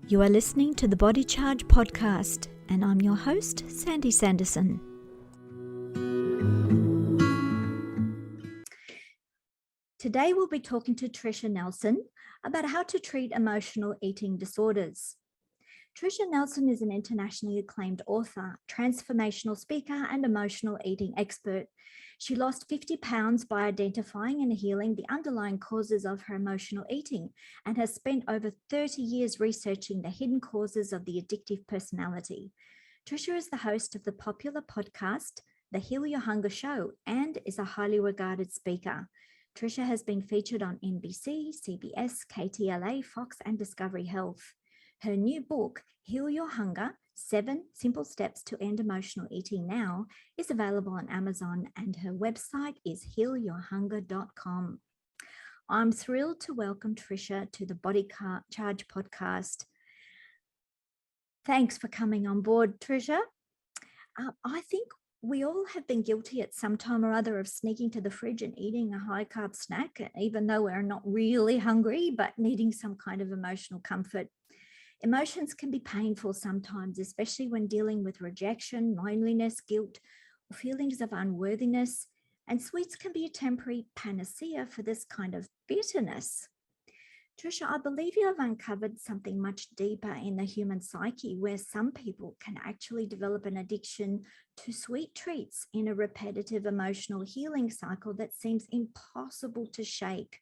You are listening to the Body Charge podcast, and I'm your host, Sandy Sanderson. Today we'll be talking to Tricia Nelson about how to treat emotional eating disorders. Tricia Nelson is an internationally acclaimed author, transformational speaker, and emotional eating expert. She lost 50 pounds by identifying and healing the underlying causes of her emotional eating and has spent over 30 years researching the hidden causes of the addictive personality. Tricia is the host of the popular podcast, The Heal Your Hunger Show, and is a highly regarded speaker. Tricia has been featured on NBC, CBS, KTLA, Fox, and Discovery Health. Her new book, Heal Your Hunger, 7 Simple Steps to End Emotional Eating Now, is available on Amazon, and her website is healyourhunger.com. I'm thrilled to welcome Tricia to the Body Charge podcast. Thanks for coming on board, Tricia. I think we all have been guilty at some time or other of sneaking to the fridge and eating a high-carb snack, even though we're not really hungry, but needing some kind of emotional comfort. Emotions can be painful sometimes, especially when dealing with rejection, loneliness, guilt, or feelings of unworthiness. And sweets can be a temporary panacea for this kind of bitterness. Tricia, I believe you have uncovered something much deeper in the human psyche, where some people can actually develop an addiction to sweet treats in a repetitive emotional healing cycle that seems impossible to shake.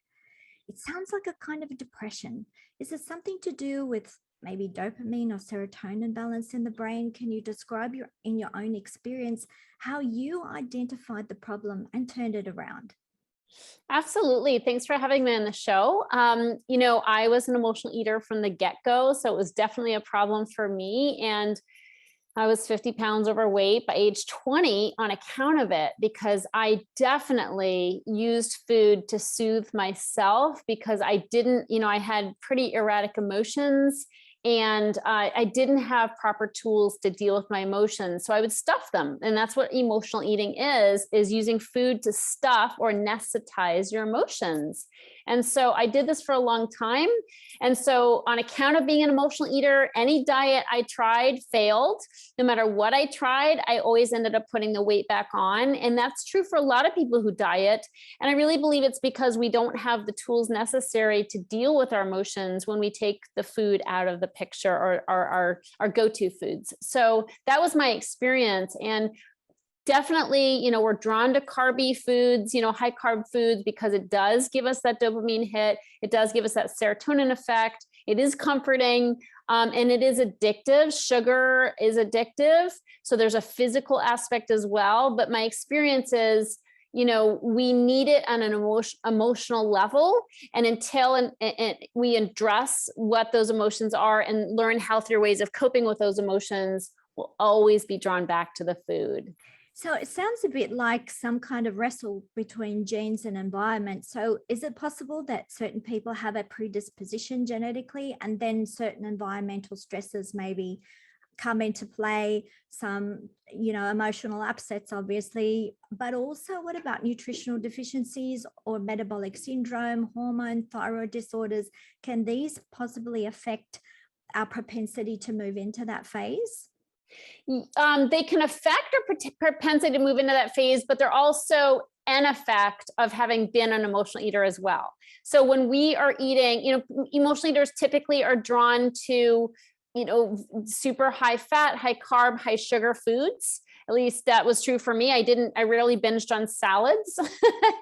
It sounds like a kind of a depression. Is it something to do with maybe dopamine or serotonin balance in the brain? Can you describe in your own experience how you identified the problem and turned it around? Absolutely. Thanks for having me on the show. I was an emotional eater from the get-go, so it was definitely a problem for me. And I was 50 pounds overweight by age 20 on account of it, because I definitely used food to soothe myself, because I didn't, I had pretty erratic emotions, and I didn't have proper tools to deal with my emotions. So I would stuff them. And that's what emotional eating is using food to stuff or anesthetize your emotions. And so I did this for a long time. And so on account of being an emotional eater, any diet I tried failed. No matter what I tried, I always ended up putting the weight back on. And that's true for a lot of people who diet. And I really believe it's because we don't have the tools necessary to deal with our emotions when we take the food out of the picture, or our go-to foods. So that was my experience. And definitely, we're drawn to carby foods, high carb foods, because it does give us that dopamine hit. It does give us that serotonin effect. It is comforting, and it is addictive. Sugar is addictive. So there's a physical aspect as well. But my experience is, we need it on an emotional level. And until we address what those emotions are and learn healthier ways of coping with those emotions, we'll always be drawn back to the food. So it sounds a bit like some kind of wrestle between genes and environment. So is it possible that certain people have a predisposition genetically, and then certain environmental stresses maybe come into play, some, emotional upsets, obviously, but also what about nutritional deficiencies or metabolic syndrome, hormone, thyroid disorders? Can these possibly affect our propensity to move into that phase? They can affect our propensity to move into that phase, but they're also an effect of having been an emotional eater as well. So when we are eating, emotional eaters typically are drawn to, super high fat, high carb, high sugar foods. At least that was true for me. I rarely binged on salads,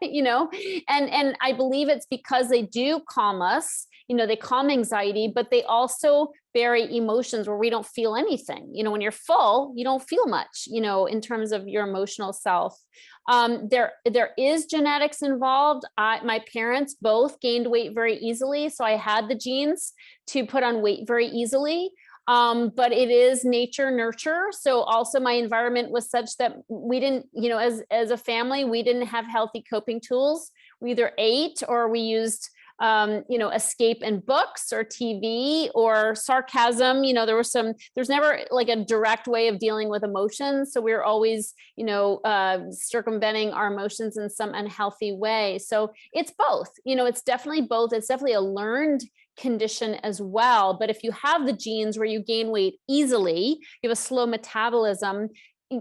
and I believe it's because they do calm us. They calm anxiety, but they also bury emotions where we don't feel anything. When you're full, you don't feel much, in terms of your emotional self. There is genetics involved. My parents both gained weight very easily. So I had the genes to put on weight very easily. But it is nature, nurture. So also my environment was such that we didn't, as a family, we didn't have healthy coping tools. We either ate or we used escape in books or TV or sarcasm. There's never like a direct way of dealing with emotions. So we're always, circumventing our emotions in some unhealthy way. So it's both, it's definitely both. It's definitely a learned condition as well. But if you have the genes where you gain weight easily, you have a slow metabolism,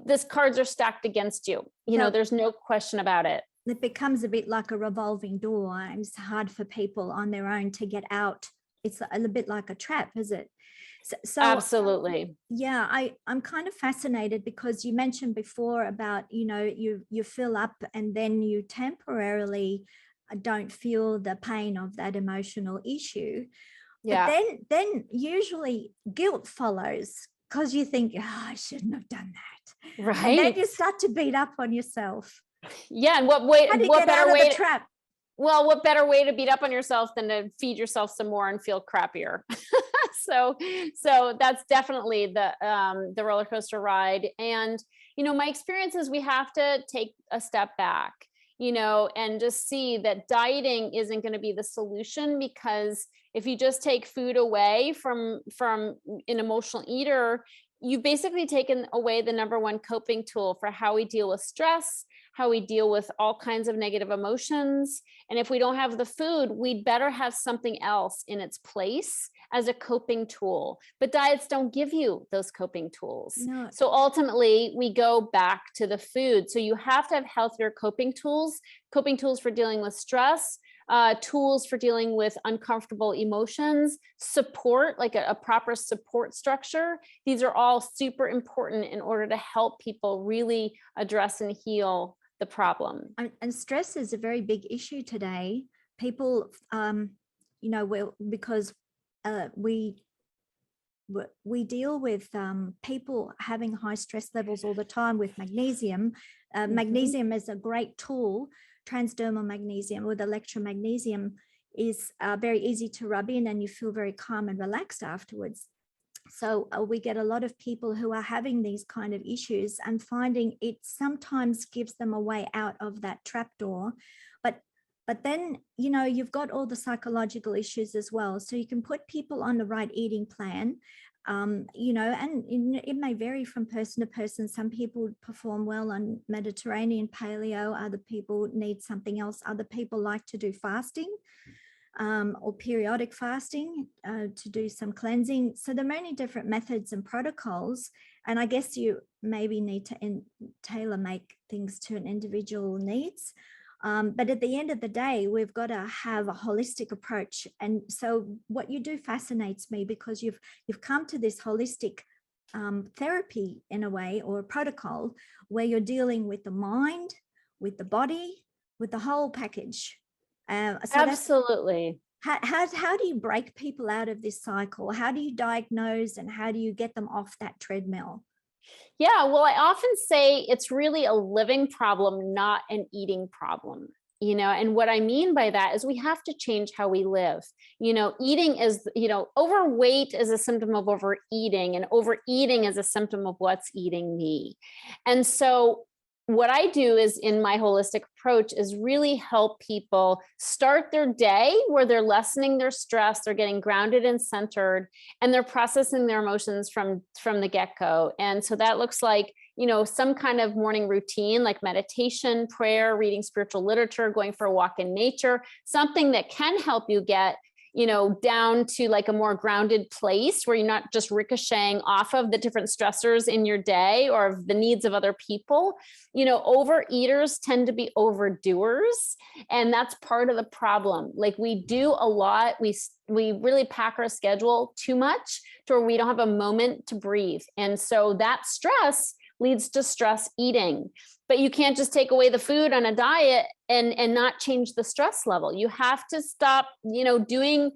these cards are stacked against you. There's no question about it. It becomes a bit like a revolving door, and it's hard for people on their own to get out. It's a bit like a trap, is it? So Absolutely. Yeah, I'm kind of fascinated because you mentioned before about, you fill up and then you temporarily don't feel the pain of that emotional issue. Yeah. But then usually guilt follows because you think, oh, I shouldn't have done that. Right. And then you start to beat up on yourself. Yeah. And what better way trap? Well, what better way to beat up on yourself than to feed yourself some more and feel crappier? So that's definitely the roller coaster ride. And, my experience is we have to take a step back, and just see that dieting isn't going to be the solution, because if you just take food away from an emotional eater, you've basically taken away the number one coping tool for how we deal with stress, how we deal with all kinds of negative emotions. And if we don't have the food, we'd better have something else in its place as a coping tool. But diets don't give you those coping tools. No. So ultimately, we go back to the food. So you have to have healthier coping tools for dealing with stress, tools for dealing with uncomfortable emotions, support, like a proper support structure. These are all super important in order to help people really address and heal the problem. And stress is a very big issue today. People, because we deal with people having high stress levels all the time with magnesium. Magnesium is a great tool. Transdermal magnesium with Elektra magnesium is very easy to rub in, and you feel very calm and relaxed afterwards. So we get a lot of people who are having these kind of issues and finding it sometimes gives them a way out of that trapdoor. But then, you've got all the psychological issues as well. So you can put people on the right eating plan, and it may vary from person to person. Some people perform well on Mediterranean paleo, other people need something else. Other people like to do fasting or periodic fasting to do some cleansing. So there are many different methods and protocols. And I guess you maybe need to tailor make things to an individual needs. But at the end of the day, we've got to have a holistic approach. And so what you do fascinates me, because you've come to this holistic therapy in a way, or a protocol where you're dealing with the mind, with the body, with the whole package. So absolutely. How do you break people out of this cycle? How do you diagnose, and how do you get them off that treadmill? Yeah, well, I often say it's really a living problem, not an eating problem. And what I mean by that is we have to change how we live. Eating is, overweight is a symptom of overeating, and overeating is a symptom of what's eating me. And so what I do is, in my holistic approach, is really help people start their day where they're lessening their stress, they're getting grounded and centered, and they're processing their emotions from the get-go. And so that looks like, some kind of morning routine, like meditation, prayer, reading spiritual literature, going for a walk in nature, something that can help you get down to like a more grounded place where you're not just ricocheting off of the different stressors in your day or the needs of other people. Overeaters tend to be overdoers, and that's part of the problem. Like, we do a lot. We really pack our schedule too much to where we don't have a moment to breathe. And so that stress leads to stress eating. But you can't just take away the food on a diet and not change the stress level. You have to stop, doing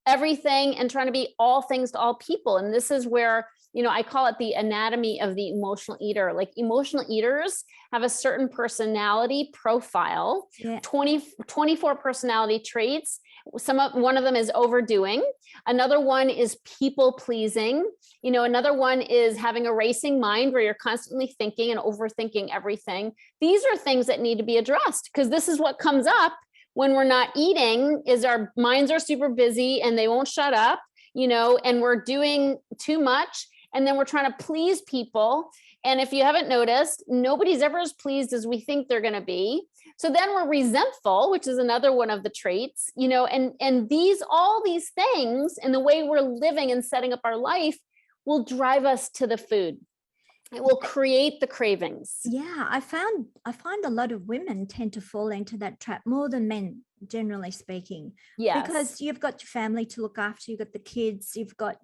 everything and trying to be all things to all people. And this is where, I call it the anatomy of the emotional eater. Like, emotional eaters have a certain personality profile, 24 personality traits. One of them is overdoing. Another one is people pleasing. Another one is having a racing mind where you're constantly thinking and overthinking everything. These are things that need to be addressed, because this is what comes up when we're not eating is our minds are super busy and they won't shut up, and we're doing too much. And then we're trying to please people. And if you haven't noticed, nobody's ever as pleased as we think they're going to be. So then we're resentful, which is another one of the traits, and all these things and the way we're living and setting up our life will drive us to the food. It will create the cravings. Yeah, I find a lot of women tend to fall into that trap more than men, generally speaking. Yes. Because you've got your family to look after, you've got the kids, you've got,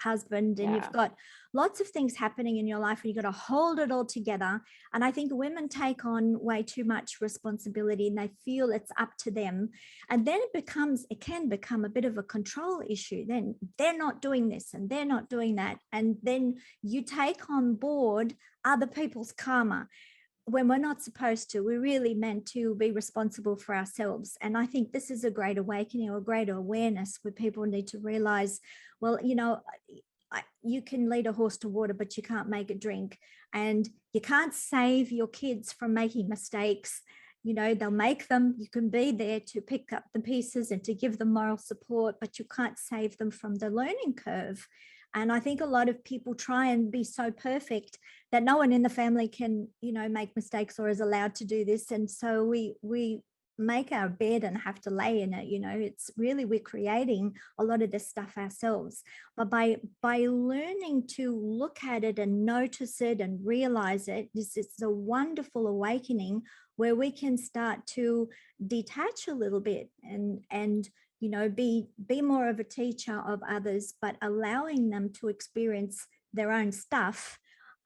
husband, and you've got lots of things happening in your life, and you've got to hold it all together. And I think women take on way too much responsibility, and they feel it's up to them. And then it can become a bit of a control issue. Then they're not doing this and they're not doing that. And then you take on board other people's karma when we're not supposed to. We're really meant to be responsible for ourselves. And I think this is a great awakening or a greater awareness where people need to realize, well, you can lead a horse to water, but you can't make it drink. And you can't save your kids from making mistakes. They'll make them. You can be there to pick up the pieces and to give them moral support, but you can't save them from the learning curve. And I think a lot of people try and be so perfect that no one in the family can, make mistakes or is allowed to do this. And so we make our bed and have to lay in it. It's really, we're creating a lot of this stuff ourselves. But by learning to look at it and notice it and realize it, this is a wonderful awakening where we can start to detach a little bit and be more of a teacher of others, but allowing them to experience their own stuff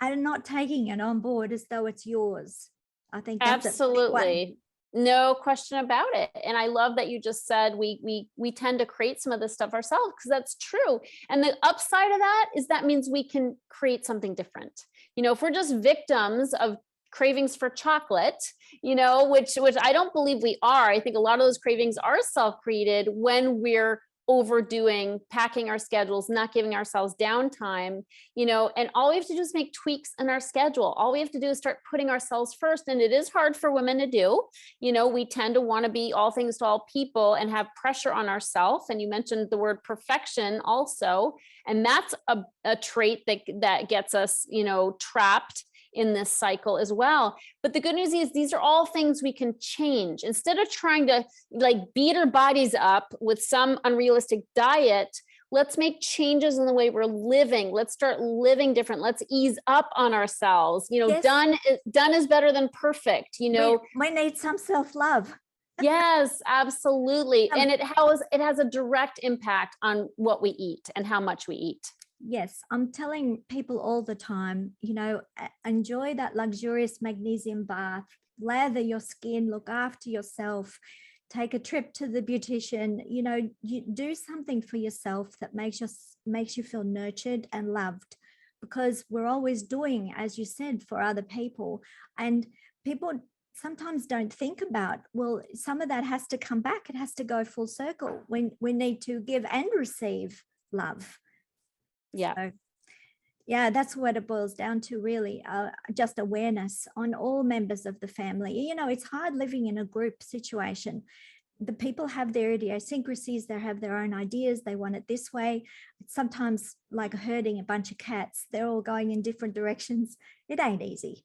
and not taking it on board as though it's yours. I think that's absolutely no question about it. And I love that you just said we tend to create some of this stuff ourselves, because that's true. And the upside of that is that means we can create something different. If we're just victims of cravings for chocolate, which I don't believe we are. I think a lot of those cravings are self-created when we're overdoing, packing our schedules, not giving ourselves downtime, and all we have to do is make tweaks in our schedule. All we have to do is start putting ourselves first. And it is hard for women to do. We tend to want to be all things to all people and have pressure on ourselves. And you mentioned the word perfection also. And that's a trait that gets us, trapped in this cycle as well. But the good news is these are all things we can change. Instead of trying to beat our bodies up with some unrealistic diet, let's make changes in the way we're living. Let's start living different. Let's ease up on ourselves. Yes. Done is better than perfect. We need some self-love. Yes, absolutely. And it has a direct impact on what we eat and how much we eat. Yes, I'm telling people all the time, enjoy that luxurious magnesium bath, lather your skin, look after yourself, take a trip to the beautician, you do something for yourself that makes you feel nurtured and loved, because we're always doing, as you said, for other people. And people sometimes don't think about, well, some of that has to come back. It has to go full circle. When we need to give and receive love. Yeah. So, yeah, that's what it boils down to, really. Just awareness on all members of the family. It's hard living in a group situation. The people have their idiosyncrasies. They have their own ideas. They want it this way. It's sometimes like herding a bunch of cats. They're all going in different directions. It ain't easy.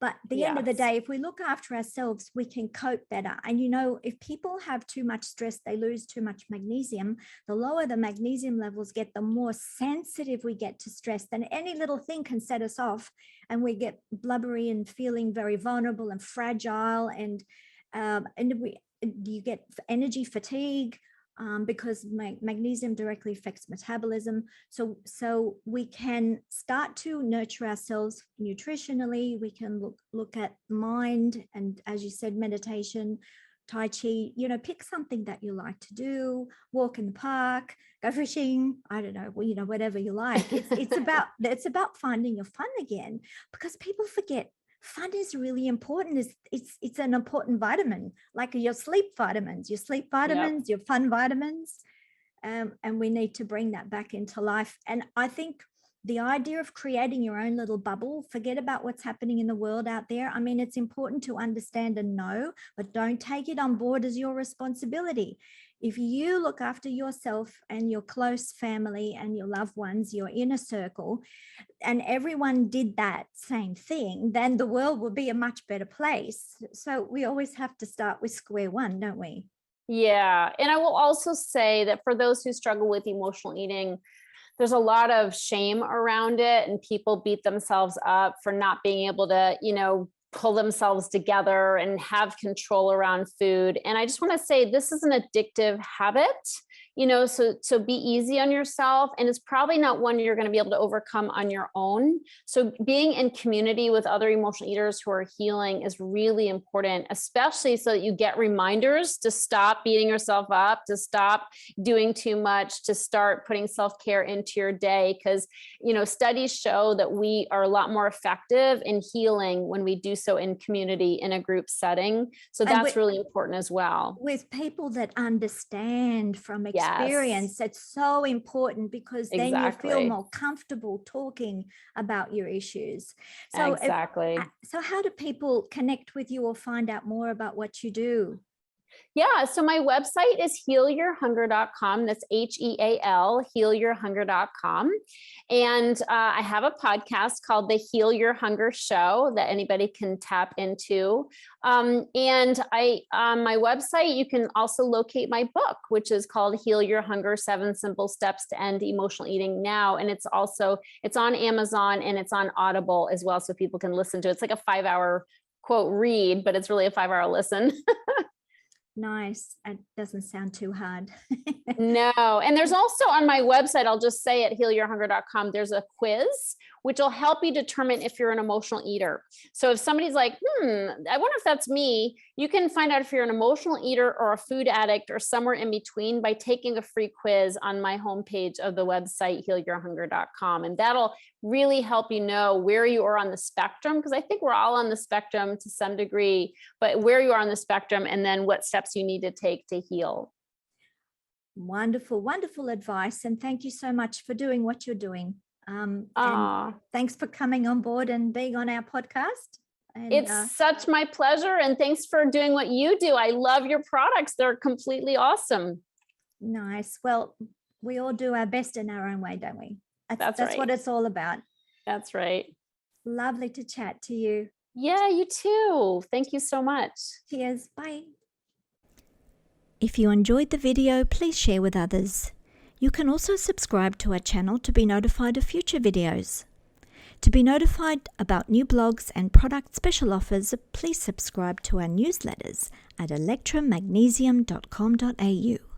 But at the end of the day, if we look after ourselves, we can cope better. And, if people have too much stress, they lose too much magnesium. The lower the magnesium levels get, the more sensitive we get to stress. Then any little thing can set us off, and we get blubbery and feeling very vulnerable and fragile. And you get energy fatigue. Because magnesium directly affects metabolism. So we can start to nurture ourselves nutritionally. We can look at mind, and as you said, meditation, Tai Chi, pick something that you like to do, walk in the park, go fishing, I don't know, whatever you like. It's about finding your fun again, because people forget fun is really important. It's an important vitamin, like your sleep vitamins, your fun vitamins. And we need to bring that back into life. And I think the idea of creating your own little bubble, forget about what's happening in the world out there. I mean, it's important to understand and know, but don't take it on board as your responsibility. If you look after yourself and your close family and your loved ones, your inner circle, and everyone did that same thing, then the world will be a much better place. So we always have to start with square one, don't we? Yeah. And I will also say that for those who struggle with emotional eating, there's a lot of shame around it, and people beat themselves up for not being able to, pull themselves together and have control around food. And I just want to say this is an addictive habit, so be easy on yourself. And it's probably not one you're going to be able to overcome on your own. So being in community with other emotional eaters who are healing is really important, especially so that you get reminders to stop beating yourself up, to stop doing too much, to start putting self-care into your day. Because, studies show that we are a lot more effective in healing when we do so in community, in a group setting. So that's really important as well. With people that understand from Yes, experience, it's so important, because then you feel exactly. more comfortable talking about your issues. So Exactly. so how do people connect with you or find out more about what you do? Yeah. So my website is healyourhunger.com. That's HEAL, healyourhunger.com. And I have a podcast called The Heal Your Hunger Show that anybody can tap into. And on my website, you can also locate my book, which is called Heal Your Hunger, 7 Simple Steps to End Emotional Eating Now. And it's on Amazon and it's on Audible as well. So people can listen to it. It's like a 5-hour quote read, but it's really a 5-hour listen. Nice. It doesn't sound too hard. No. And there's also on my website, I'll just say at healyourhunger.com, there's a quiz, which will help you determine if you're an emotional eater. So if somebody's like, I wonder if that's me, you can find out if you're an emotional eater or a food addict or somewhere in between by taking a free quiz on my homepage of the website, healyourhunger.com. And that'll really help you know where you are on the spectrum, because I think we're all on the spectrum to some degree, but where you are on the spectrum and then what steps you need to take to heal. Wonderful, wonderful advice. And thank you so much for doing what you're doing. And thanks for coming on board and being on our podcast. And, it's such my pleasure. And thanks for doing what you do. I love your products. They're completely awesome. Nice. Well, we all do our best in our own way, don't we? That's right. What it's all about. That's right. Lovely to chat to you. Yeah, you too. Thank you so much. Cheers. Bye. If you enjoyed the video, please share with others. You can also subscribe to our channel to be notified of future videos. To be notified about new blogs and product special offers, please subscribe to our newsletters at electramagnesium.com.au.